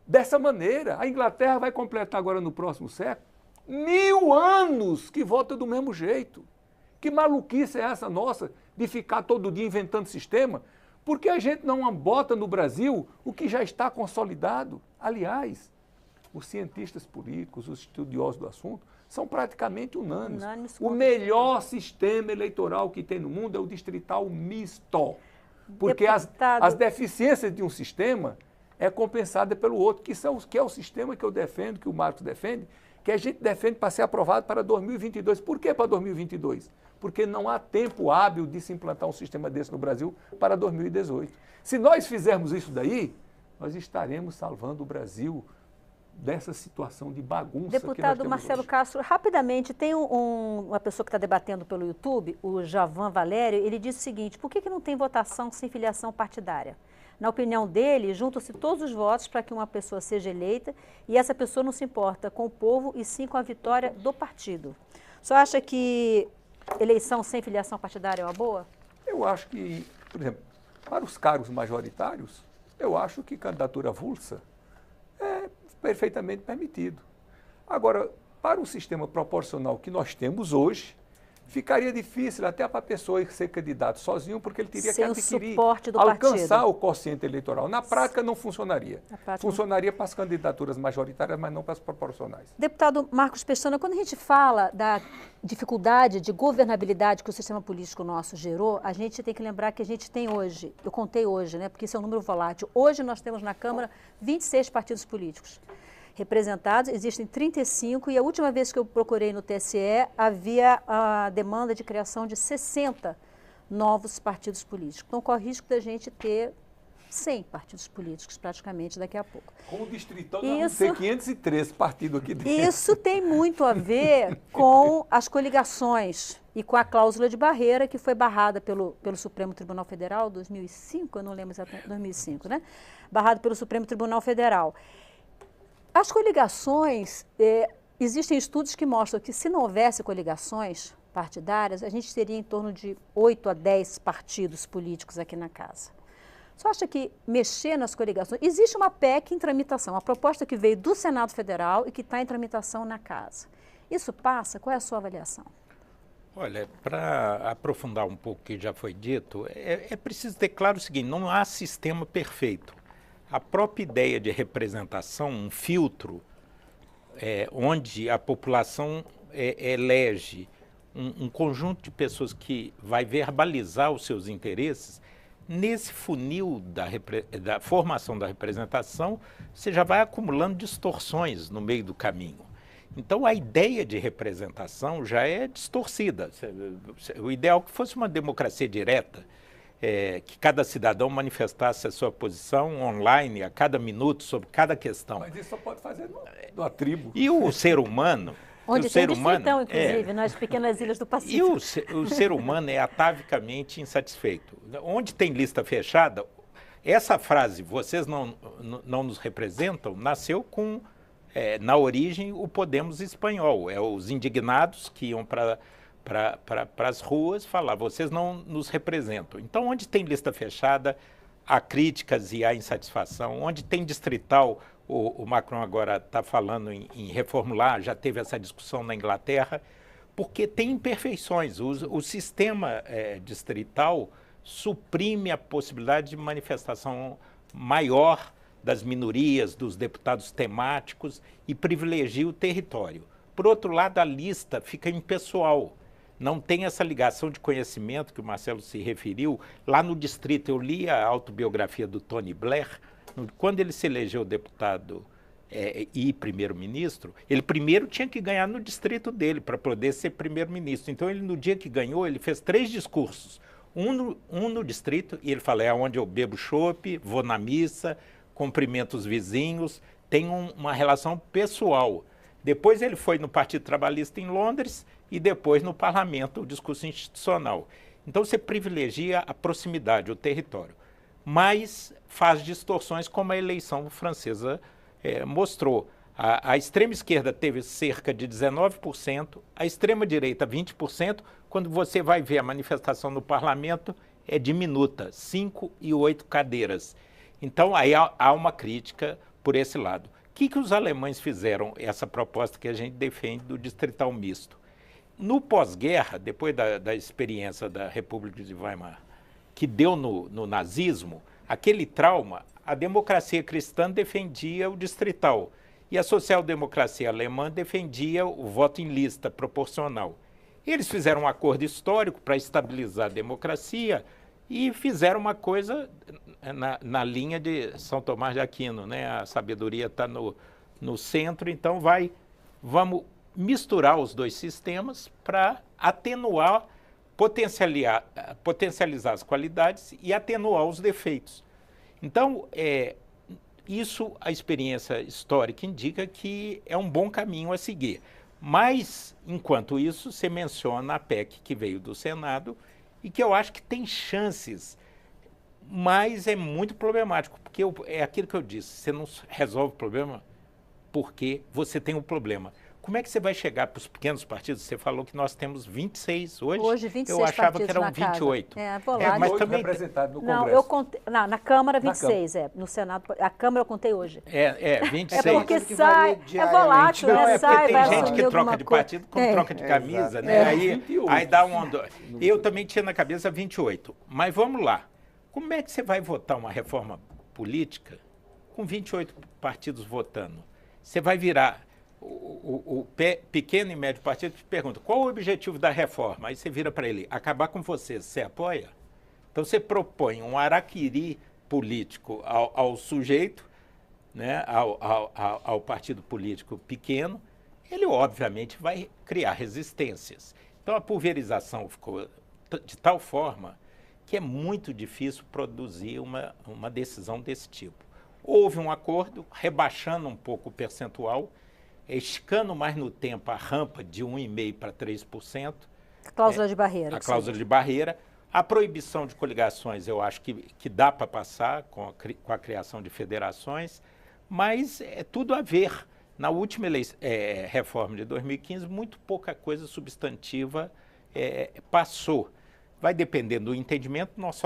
dessa maneira. A Inglaterra vai completar agora no próximo século 1000 anos que vota do mesmo jeito. Que maluquice é essa nossa de ficar todo dia inventando sistema? Porque a gente não bota no Brasil o que já está consolidado. Aliás, os cientistas políticos, os estudiosos do assunto, são praticamente unânimes. O melhor sistema eleitoral que tem no mundo é o distrital misto. Porque as deficiências de um sistema é compensada pelo outro, que é o sistema que eu defendo, que o Marcos defende, que a gente defende para ser aprovado para 2022. Por que para 2022? Porque não há tempo hábil de se implantar um sistema desse no Brasil para 2018. Se nós fizermos isso daí, nós estaremos salvando o Brasil dessa situação de bagunça. Deputado Marcelo Castro, rapidamente, tem uma pessoa que está debatendo pelo YouTube, o Javan Valério, ele disse o seguinte: por que não tem votação sem filiação partidária? Na opinião dele, juntam-se todos os votos para que uma pessoa seja eleita e essa pessoa não se importa com o povo e sim com a vitória do partido. O senhor acha que eleição sem filiação partidária é uma boa? Eu acho que, por exemplo, para os cargos majoritários, eu acho que candidatura avulsa é perfeitamente permitido. Agora, para o sistema proporcional que nós temos hoje, ficaria difícil até para a pessoa ser candidato sozinho, porque ele teria que adquirir, alcançar o quociente eleitoral. Na prática, não funcionaria. Funcionaria para as candidaturas majoritárias, mas não para as proporcionais. Deputado Marcos Pestana, quando a gente fala da dificuldade de governabilidade que o sistema político nosso gerou, a gente tem que lembrar que a gente tem hoje, eu contei hoje, né, porque isso é um número volátil, hoje nós temos na Câmara 26 partidos políticos representados, existem 35 e a última vez que eu procurei no TSE havia a demanda de criação de 60 novos partidos políticos. Então corre o risco da gente ter 100 partidos políticos praticamente daqui a pouco. Com o distritão nós vamos ter 513 partidos aqui dentro. Isso tem muito a ver com as coligações e com a cláusula de barreira que foi barrada pelo Supremo Tribunal Federal em 2005, eu não lembro exatamente, 2005, né? Barrado pelo Supremo Tribunal Federal. As coligações, existem estudos que mostram que se não houvesse coligações partidárias, a gente teria em torno de 8 a 10 partidos políticos aqui na casa. Você acha que mexer nas coligações... Existe uma PEC em tramitação, uma proposta que veio do Senado Federal e que está em tramitação na casa. Isso passa? Qual é a sua avaliação? Olha, para aprofundar um pouco o que já foi dito, é preciso ter claro o seguinte: não há sistema perfeito. A própria ideia de representação, um filtro, onde a população elege um conjunto de pessoas que vai verbalizar os seus interesses, nesse funil da formação da representação, você já vai acumulando distorções no meio do caminho. Então, a ideia de representação já é distorcida. O ideal é que fosse uma democracia direta, que cada cidadão manifestasse a sua posição online a cada minuto sobre cada questão. Mas isso só pode fazer numa tribo. E o ser humano... Onde tem distritão, inclusive, nas pequenas ilhas do Pacífico. E o ser humano é atavicamente insatisfeito. Onde tem lista fechada, essa frase, vocês não nos representam, nasceu com, na origem, o Podemos espanhol. Os indignados que iam para as ruas falar, vocês não nos representam. Então, onde tem lista fechada, há críticas e há insatisfação. Onde tem distrital, o Macron agora está falando em reformular, já teve essa discussão na Inglaterra, porque tem imperfeições. O sistema distrital suprime a possibilidade de manifestação maior das minorias, dos deputados temáticos e privilegia o território. Por outro lado, a lista fica impessoal. Não tem essa ligação de conhecimento que o Marcelo se referiu. Lá no distrito, eu li a autobiografia do Tony Blair. Quando ele se elegeu deputado e primeiro-ministro, ele primeiro tinha que ganhar no distrito dele para poder ser primeiro-ministro. Então, ele no dia que ganhou, ele fez 3 discursos. Um no distrito, e ele fala, é onde eu bebo chopp, vou na missa, cumprimento os vizinhos, tem uma relação pessoal. Depois ele foi no Partido Trabalhista em Londres e depois no parlamento, o discurso institucional. Então você privilegia a proximidade, o território, mas faz distorções como a eleição francesa mostrou. A extrema esquerda teve cerca de 19%, a extrema direita 20%, quando você vai ver a manifestação no parlamento é diminuta, 5 e 8 cadeiras. Então aí há uma crítica por esse lado. O que os alemães fizeram, essa proposta que a gente defende do distrital misto? No pós-guerra, depois da experiência da República de Weimar, que deu no nazismo, aquele trauma, a democracia cristã defendia o distrital e a social-democracia alemã defendia o voto em lista proporcional. Eles fizeram um acordo histórico para estabilizar a democracia e fizeram uma coisa na linha de São Tomás de Aquino, né? A sabedoria está no centro, então vamos misturar os dois sistemas para atenuar, potencializar as qualidades e atenuar os defeitos. Então, isso a experiência histórica indica que é um bom caminho a seguir. Mas, enquanto isso, você menciona a PEC que veio do Senado e que eu acho que tem chances, mas é muito problemático, porque é aquilo que eu disse, você não resolve o problema porque você tem um problema. Como é que você vai chegar para os pequenos partidos? Você falou que nós temos 26 hoje. Hoje, 26 eu achava partidos que eram na 28. Casa. Mas também representado no Congresso. Não, eu contei, na Câmara 26, no Senado, a Câmara eu contei hoje. 26. É porque sai, é volátil, não, né? Sai, vai tem gente que troca de partido com troca de camisa, né? Aí dá um... Eu também tinha na cabeça 28. Mas vamos lá. Como é que você vai votar uma reforma política com 28 partidos votando? Você vai virar... O pequeno e médio partido te pergunta, qual o objetivo da reforma? Aí você vira para ele, acabar com você apoia? Então você propõe um araquiri político ao sujeito, né, ao partido político pequeno, ele obviamente vai criar resistências. Então a pulverização ficou de tal forma que é muito difícil produzir uma decisão desse tipo. Houve um acordo, rebaixando um pouco o percentual, esticando mais no tempo a rampa de 1,5% para 3%. Cláusula de barreira. A cláusula de barreira. A proibição de coligações eu acho que dá para passar com a criação de federações, mas é tudo a ver. Na última reforma de 2015, muito pouca coisa substantiva passou. Vai dependendo do entendimento, nós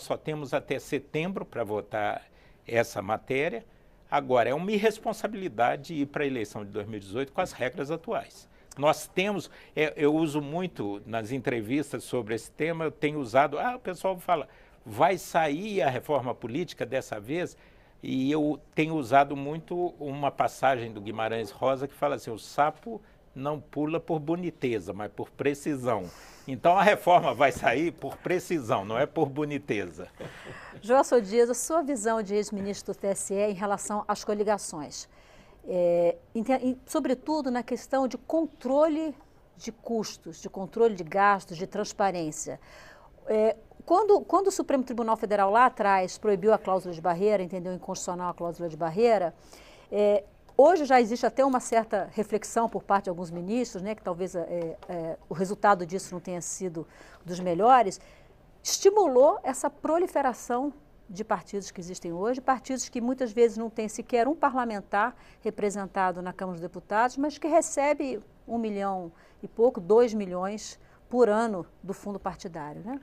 só temos até setembro para votar essa matéria. Agora, é uma irresponsabilidade ir para a eleição de 2018 com as regras atuais. Nós temos, eu uso muito nas entrevistas sobre esse tema, eu tenho usado, o pessoal fala, vai sair a reforma política dessa vez? E eu tenho usado muito uma passagem do Guimarães Rosa que fala assim, o sapo não pula por boniteza, mas por precisão. Então a reforma vai sair por precisão, não é por boniteza. Joelson Dias, a sua visão de ex-ministro do TSE em relação às coligações, sobretudo na questão de controle de custos, de controle de gastos, de transparência. Quando o Supremo Tribunal Federal lá atrás proibiu a cláusula de barreira, entendeu inconstitucional a cláusula de barreira, hoje já existe até uma certa reflexão por parte de alguns ministros, né, que talvez o resultado disso não tenha sido dos melhores, estimulou essa proliferação de partidos que existem hoje, partidos que muitas vezes não têm sequer um parlamentar representado na Câmara dos Deputados, mas que recebe 1 milhão e pouco, 2 milhões por ano do fundo partidário, né?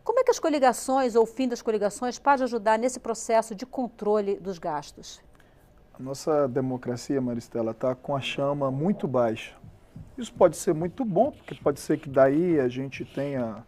Como é que as coligações ou o fim das coligações pode ajudar nesse processo de controle dos gastos? A nossa democracia, Maristela, está com a chama muito baixa. Isso pode ser muito bom, porque pode ser que daí a gente tenha,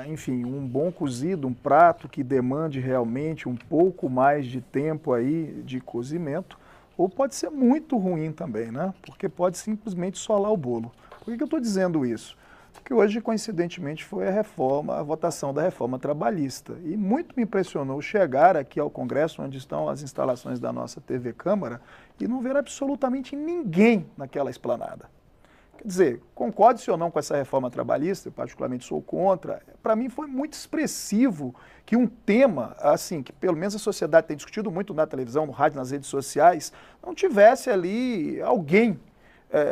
enfim, um bom cozido, um prato que demande realmente um pouco mais de tempo aí de cozimento, ou pode ser muito ruim também, né? Porque pode simplesmente solar o bolo. Por que eu estou dizendo isso? que hoje, coincidentemente, foi a votação da reforma trabalhista. E muito me impressionou chegar aqui ao Congresso, onde estão as instalações da nossa TV Câmara, e não ver absolutamente ninguém naquela esplanada. Quer dizer, concorde-se ou não com essa reforma trabalhista, eu particularmente sou contra, para mim foi muito expressivo que um tema, assim, que pelo menos a sociedade tem discutido muito na televisão, no rádio, nas redes sociais, não tivesse ali alguém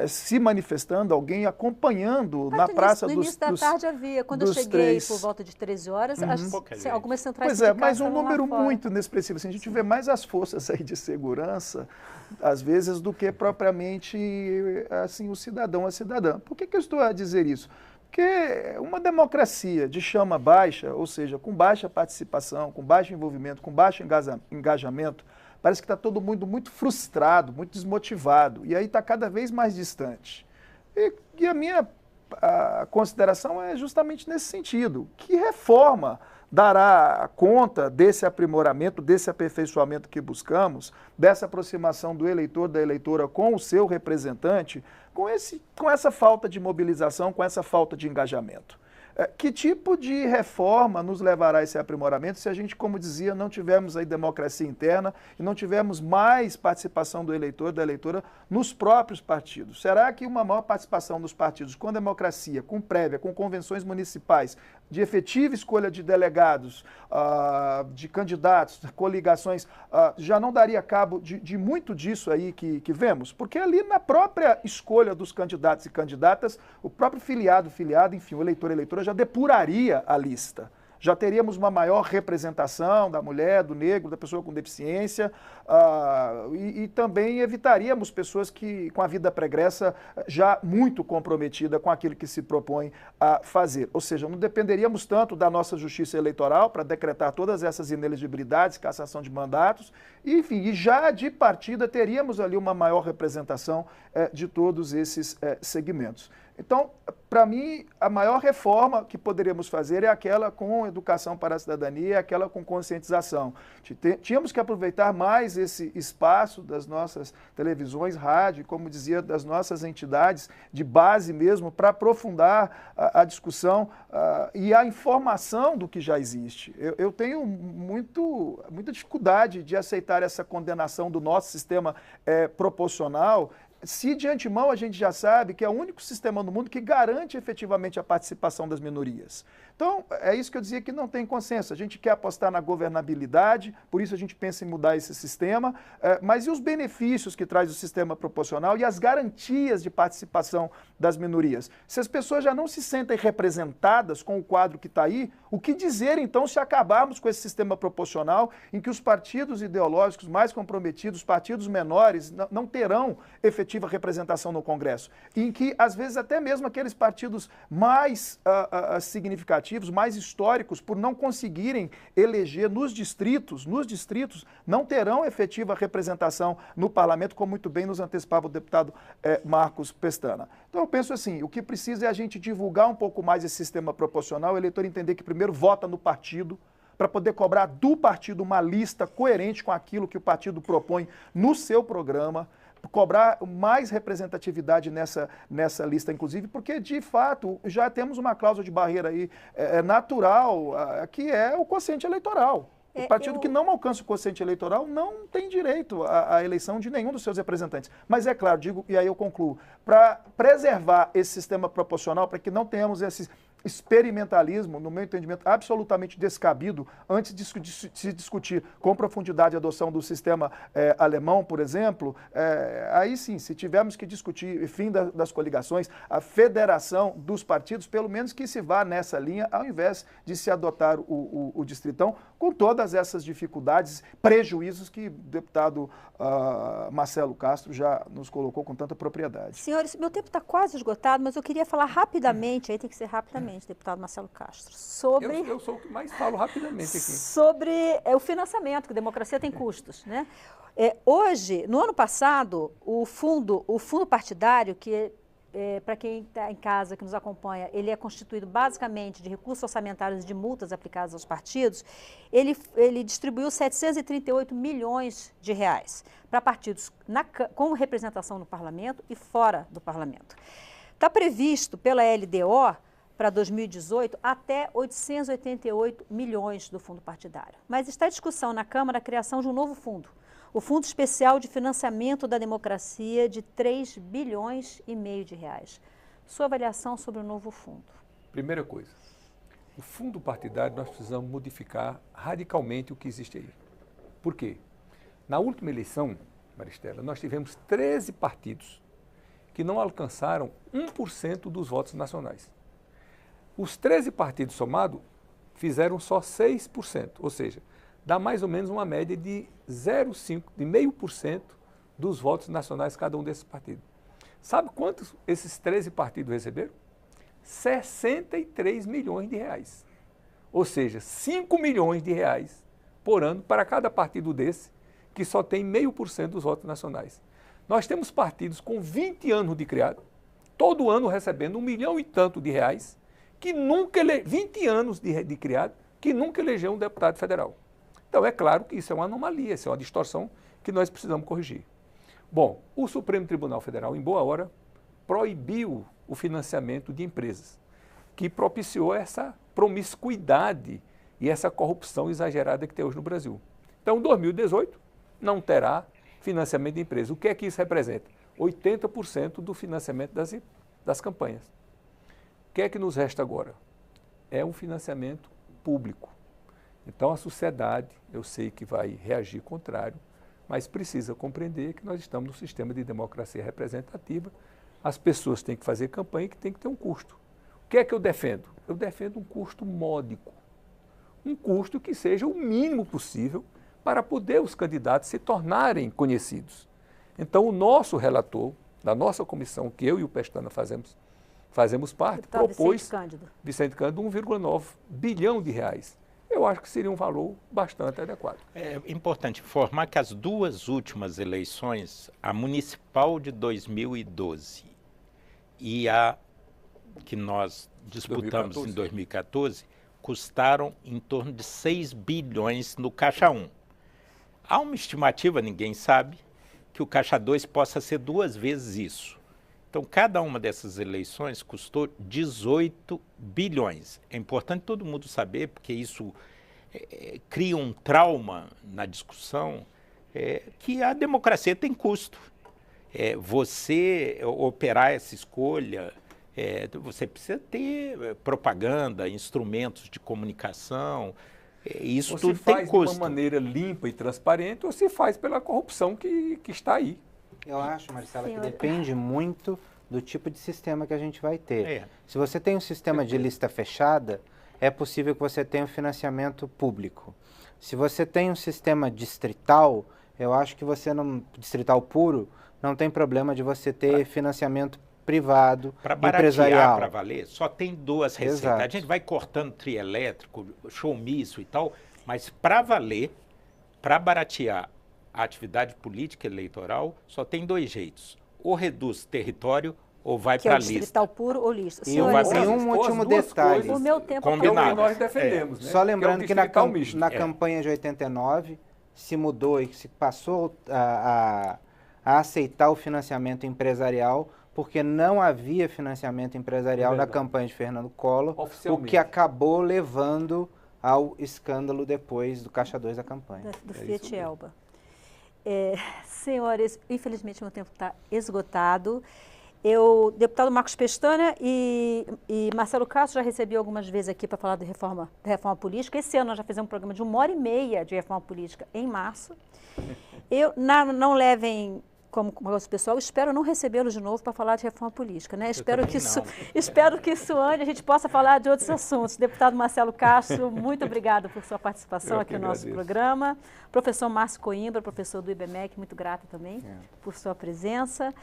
se manifestando, alguém acompanhando na praça dos... No início da tarde havia, quando eu cheguei por volta de 13 horas, algumas centrais sindicais. Pois é, mas um número muito inexpressivo. Assim, a gente vê mais as forças aí de segurança, às vezes, do que propriamente assim, o cidadão, a cidadã. Por que eu estou a dizer isso? Porque uma democracia de chama baixa, ou seja, com baixa participação, com baixo envolvimento, com baixo engajamento, parece que está todo mundo muito frustrado, muito desmotivado, e aí está cada vez mais distante. E a minha consideração é justamente nesse sentido. Que reforma dará conta desse aprimoramento, desse aperfeiçoamento que buscamos, dessa aproximação do eleitor, da eleitora com o seu representante, com essa falta de mobilização, com essa falta de engajamento? Que tipo de reforma nos levará a esse aprimoramento se a gente, como dizia, não tivermos aí democracia interna e não tivermos mais participação do eleitor, da eleitora nos próprios partidos? Será que uma maior participação dos partidos com democracia, com prévia, com convenções municipais, de efetiva escolha de delegados, de candidatos, coligações, já não daria cabo de muito disso aí que vemos? Porque ali na própria escolha dos candidatos e candidatas, o próprio filiado, enfim, o eleitor, eleitora, já depuraria a lista. Já teríamos uma maior representação da mulher, do negro, da pessoa com deficiência, e também evitaríamos pessoas com a vida pregressa já muito comprometida com aquilo que se propõe a fazer. Ou seja, não dependeríamos tanto da nossa justiça eleitoral para decretar todas essas inelegibilidades, cassação de mandatos, enfim, e já de partida teríamos ali uma maior representação de todos esses segmentos. Então, para mim, a maior reforma que poderíamos fazer é aquela com educação para a cidadania, aquela com conscientização. Tínhamos que aproveitar mais esse espaço das nossas televisões, rádio, como dizia, das nossas entidades de base mesmo, para aprofundar a discussão e a informação do que já existe. Eu tenho muita dificuldade de aceitar essa condenação do nosso sistema proporcional, se de antemão a gente já sabe que é o único sistema no mundo que garante efetivamente a participação das minorias. Então, é isso que eu dizia que não tem consenso. A gente quer apostar na governabilidade, por isso a gente pensa em mudar esse sistema, mas e os benefícios que traz o sistema proporcional e as garantias de participação das minorias? Se as pessoas já não se sentem representadas com o quadro que está aí, o que dizer então se acabarmos com esse sistema proporcional em que os partidos ideológicos mais comprometidos, partidos menores, não terão efetiva representação no Congresso? Em que, às vezes, até mesmo aqueles partidos mais significativos, mais históricos, por não conseguirem eleger nos distritos, não terão efetiva representação no parlamento, como muito bem nos antecipava o deputado Marcos Pestana. Então eu penso assim, o que precisa é a gente divulgar um pouco mais esse sistema proporcional, o eleitor entender que primeiro vota no partido, para poder cobrar do partido uma lista coerente com aquilo que o partido propõe no seu programa, cobrar mais representatividade nessa lista, inclusive, porque, de fato, já temos uma cláusula de barreira aí natural, que é o quociente eleitoral. O partido que não alcança o quociente eleitoral não tem direito à eleição de nenhum dos seus representantes. Mas é claro, digo, e aí eu concluo, para preservar esse sistema proporcional, para que não tenhamos esse experimentalismo, no meu entendimento, absolutamente descabido, antes de se discutir com profundidade a adoção do sistema alemão, por exemplo, aí sim, se tivermos que discutir fim das coligações, a federação dos partidos, pelo menos que se vá nessa linha, ao invés de se adotar o distritão, com todas essas dificuldades, prejuízos que o deputado Marcelo Castro já nos colocou com tanta propriedade. Senhores, meu tempo está quase esgotado, mas eu queria falar rapidamente, aí tem que ser rapidamente, deputado Marcelo Castro, sobre... Eu sou o que mais falo rapidamente aqui. Sobre o financiamento, que a democracia tem custos, né? Hoje, no ano passado, o fundo partidário, que para quem está em casa, que nos acompanha, ele é constituído basicamente de recursos orçamentários e de multas aplicadas aos partidos, ele distribuiu 738 milhões de reais para partidos com representação no parlamento e fora do parlamento. Está previsto pela LDO para 2018 até 888 milhões do fundo partidário. Mas está em discussão na Câmara a criação de um novo fundo, o Fundo Especial de Financiamento da Democracia de 3 bilhões e meio de reais. Sua avaliação sobre o novo fundo? Primeira coisa, o fundo partidário nós precisamos modificar radicalmente o que existe aí. Por quê? Na última eleição, Maristela, nós tivemos 13 partidos que não alcançaram 1% dos votos nacionais. Os 13 partidos somados fizeram só 6%, ou seja, dá mais ou menos uma média de 0,5%, de 0,5% dos votos nacionais cada um desses partidos. Sabe quantos esses 13 partidos receberam? 63 milhões de reais. Ou seja, 5 milhões de reais por ano para cada partido desse, que só tem 0,5% dos votos nacionais. Nós temos partidos com 20 anos de criado, todo ano recebendo 1 milhão e tanto de reais, que nunca 20 anos de criado, que nunca elegeu um deputado federal. Então, é claro que isso é uma anomalia, isso é uma distorção que nós precisamos corrigir. Bom, o Supremo Tribunal Federal, em boa hora, proibiu o financiamento de empresas, que propiciou essa promiscuidade e essa corrupção exagerada que tem hoje no Brasil. Então, em 2018, não terá financiamento de empresas. O que é que isso representa? 80% do financiamento das campanhas. O que é que nos resta agora? É um financiamento público. Então, a sociedade, eu sei que vai reagir contrário, mas precisa compreender que nós estamos no sistema de democracia representativa. As pessoas têm que fazer campanha e que tem que ter um custo. O que é que eu defendo? Eu defendo um custo módico. Um custo que seja o mínimo possível para poder os candidatos se tornarem conhecidos. Então, o nosso relator, da nossa comissão, que eu e o Pestana fazemos parte, propôs, Vicente Cândido, 1,9 bilhão de reais. Eu acho que seria um valor bastante adequado. É importante informar que as duas últimas eleições, a municipal de 2012 e a que nós disputamos 2014. Em 2014, custaram em torno de 6 bilhões no Caixa 1. Há uma estimativa, ninguém sabe, que o Caixa 2 possa ser 2 vezes isso. Então, cada uma dessas eleições custou 18 bilhões. É importante todo mundo saber, porque isso cria um trauma na discussão, que a democracia tem custo. Você operar essa escolha, você precisa ter propaganda, instrumentos de comunicação, isso tudo tem custo. Ou se faz de uma maneira limpa e transparente, ou se faz pela corrupção que está aí. Eu acho, Marcela, que depende muito do tipo de sistema que a gente vai ter. Se você tem um sistema de lista fechada, é possível que você tenha um financiamento público. Se você tem um sistema distrital, eu acho que você não, distrital puro, não tem problema de você ter financiamento privado, empresarial. Para valer, só tem 2 receitas. Exato. A gente vai cortando trio elétrico, showmício e tal, mas para valer, para baratear a atividade política eleitoral, só tem 2 jeitos. Ou reduz território ou vai para a lista. Distrital puro ou lista. E um último detalhe. O meu tempo combinado. Nós defendemos. Né? Só lembrando que na campanha de 89 se mudou e se passou a aceitar o financiamento empresarial, porque não havia financiamento empresarial na campanha de Fernando Collor, o que acabou levando ao escândalo depois do Caixa 2 da campanha. Do Fiat Elba. Senhores, infelizmente meu tempo está esgotado. Deputado Marcos Pestana e Marcelo Castro já recebi algumas vezes aqui para falar da reforma política. Esse ano nós já fizemos um programa de 1h30 de reforma política em março. Não levem como negócio pessoal, espero não recebê-los de novo para falar de reforma política, né? Espero que isso ande, a gente possa falar de outros assuntos. Deputado Marcelo Castro, muito obrigado por sua participação aqui no nosso programa. Professor Márcio Coimbra, professor do IBMEC, muito grata também por sua presença.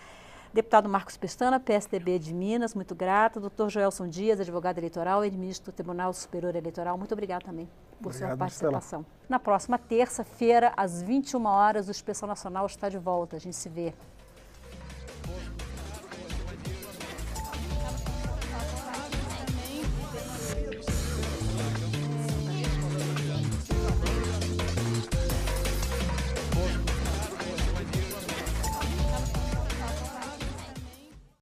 Deputado Marcos Pestana, PSDB de Minas, muito grato. Doutor Joelson Dias, advogado eleitoral e ministro do Tribunal Superior Eleitoral, muito obrigado também por sua participação. Na próxima terça-feira, às 21 horas, o Inspeção Nacional está de volta. A gente se vê.